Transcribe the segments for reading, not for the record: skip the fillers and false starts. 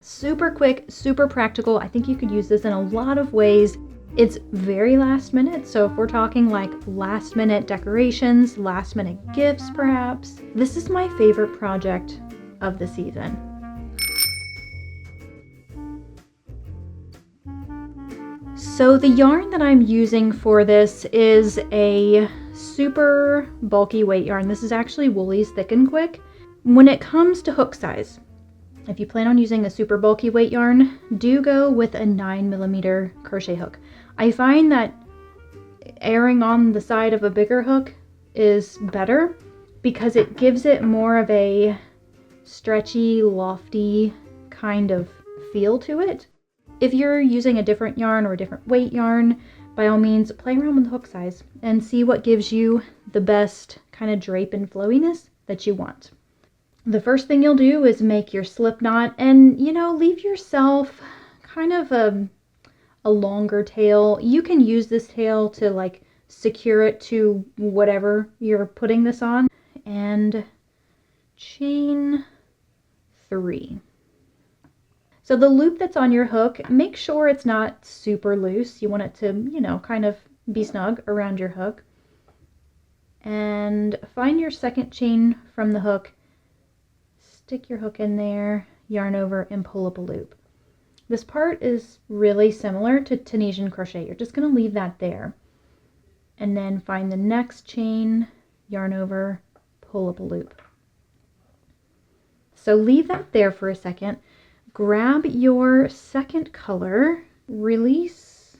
Super quick, super practical. I think you could use this in a lot of ways. It's very last minute, so if we're talking like last minute decorations, last minute gifts perhaps, this is my favorite project of the season. So the yarn that I'm using for this is a super bulky weight yarn. This is actually Woolly's Thick and Quick. When it comes to hook size, if you plan on using a super bulky weight yarn, do go with a 9mm crochet hook. I find that erring on the side of a bigger hook is better because it gives it more of a stretchy, lofty kind of feel to it. If you're using a different yarn or a different weight yarn, by all means, play around with the hook size and see what gives you the best kind of drape and flowiness that you want. The first thing you'll do is make your slip knot and, leave yourself kind of a longer tail. You can use this tail to like secure it to whatever you're putting this on. And chain 3. So the loop that's on your hook, make sure it's not super loose. You want it to, kind of be snug around your hook. And find your second chain from the hook. Stick your hook in there, yarn over, and pull up a loop. This part is really similar to Tunisian crochet. You're just going to leave that there. And then find the next chain, yarn over, pull up a loop. So leave that there for a second. Grab your second color, release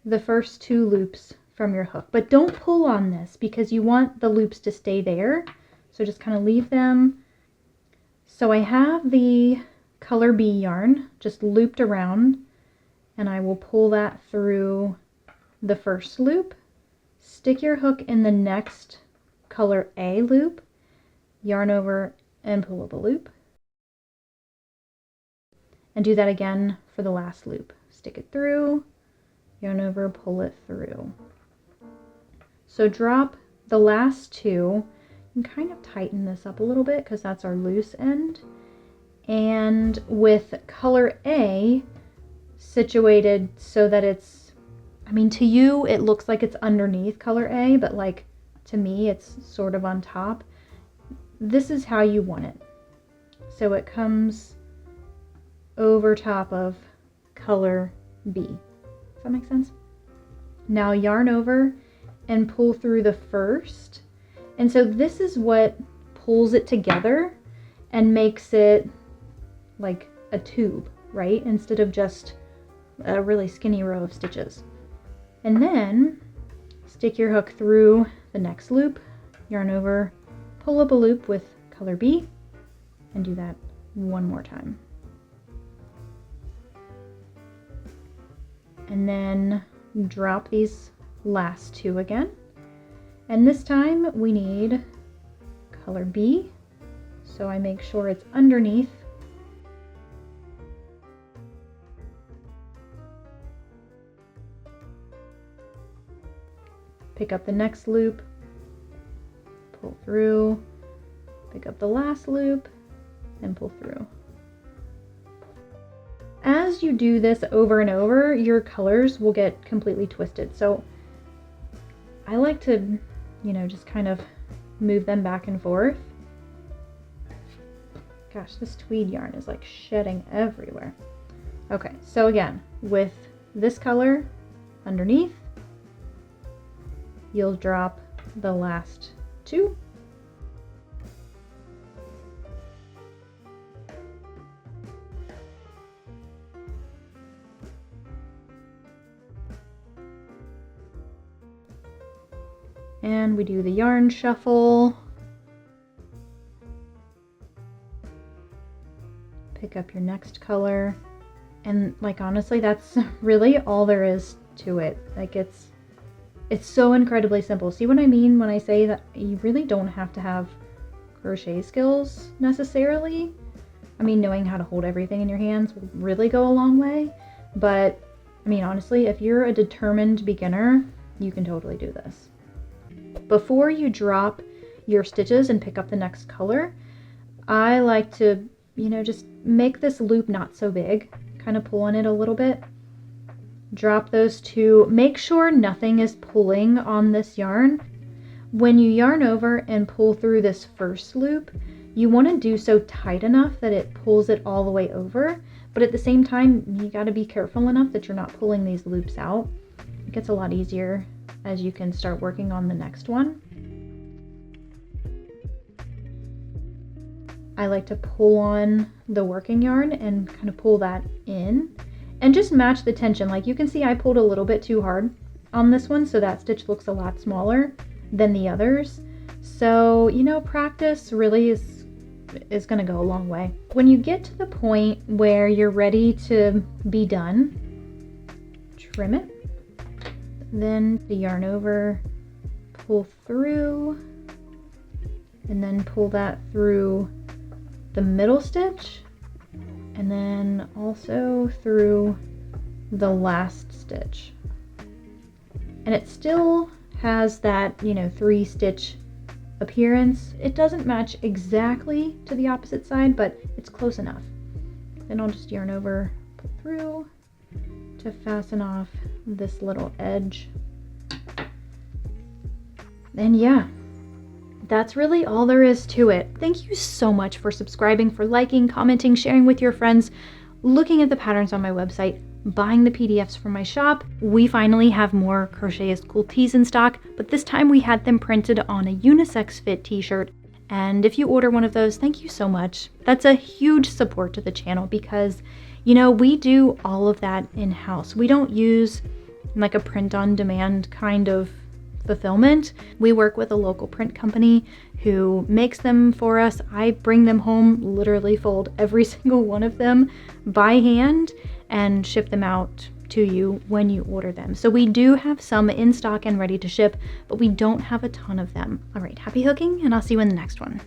the first 2 loops from your hook. But don't pull on this because you want the loops to stay there. So just kind of leave them. So I have the color B yarn just looped around, and I will pull that through the first loop, stick your hook in the next color A loop, yarn over and pull up a loop, and do that again for the last loop. Stick it through, yarn over, pull it through. So drop the last 2 and kind of tighten this up a little bit because that's our loose end. And with color A situated so that it's, to you it looks like it's underneath color A, but like to me it's sort of on top. This is how you want it. So it comes over top of color B. Does that make sense? Now yarn over and pull through the first. And so this is what pulls it together and makes it like a tube, right? Instead of just a really skinny row of stitches. And then stick your hook through the next loop, yarn over, pull up a loop with color B, and do that one more time. And then drop these last 2 again. And this time we need color B, so I make sure it's underneath. Pick up the next loop, pull through, pick up the last loop, and pull through. As you do this over and over, your colors will get completely twisted. So I like to, just kind of move them back and forth. Gosh, this tweed yarn is like shedding everywhere. Okay, so again, with this color underneath, you'll drop the last 2. And we do the yarn shuffle. Pick up your next color. And like honestly, that's really all there is to it. Like it's so incredibly simple. See what I mean when I say that you really don't have to have crochet skills necessarily. Knowing how to hold everything in your hands will really go a long way. But honestly, if you're a determined beginner, you can totally do this. Before you drop your stitches and pick up the next color, I like to, just make this loop not so big, kind of pull on it a little bit. Drop those two. Make sure nothing is pulling on this yarn. When you yarn over and pull through this first loop, you want to do so tight enough that it pulls it all the way over, but at the same time, you got to be careful enough that you're not pulling these loops out. It gets a lot easier as you can start working on the next one. I like to pull on the working yarn and kind of pull that in and just match the tension. Like you can see I pulled a little bit too hard on this one, so that stitch looks a lot smaller than the others. So, you know, practice really is going to go a long way. When you get to the point where you're ready to be done, trim it, then the yarn over, pull through, and then pull that through the middle stitch, and then also through the last stitch. And it still has that, you know, 3-stitch appearance. It doesn't match exactly to the opposite side, but it's close enough. Then I'll just yarn over, pull through to fasten off this little edge. And yeah, that's really all there is to it. Thank you so much for subscribing, for liking, commenting, sharing with your friends, looking at the patterns on my website, buying the PDFs from my shop. We finally have more Crochet is Cool tees in stock, but this time we had them printed on a unisex fit t-shirt. And if you order one of those, thank you so much. That's a huge support to the channel because, you know, we do all of that in-house. We don't use like a print-on-demand kind of fulfillment. We work with a local print company who makes them for us. I bring them home, literally fold every single one of them by hand and ship them out to you when you order them. So we do have some in stock and ready to ship, but we don't have a ton of them. All right, happy hooking, and I'll see you in the next one.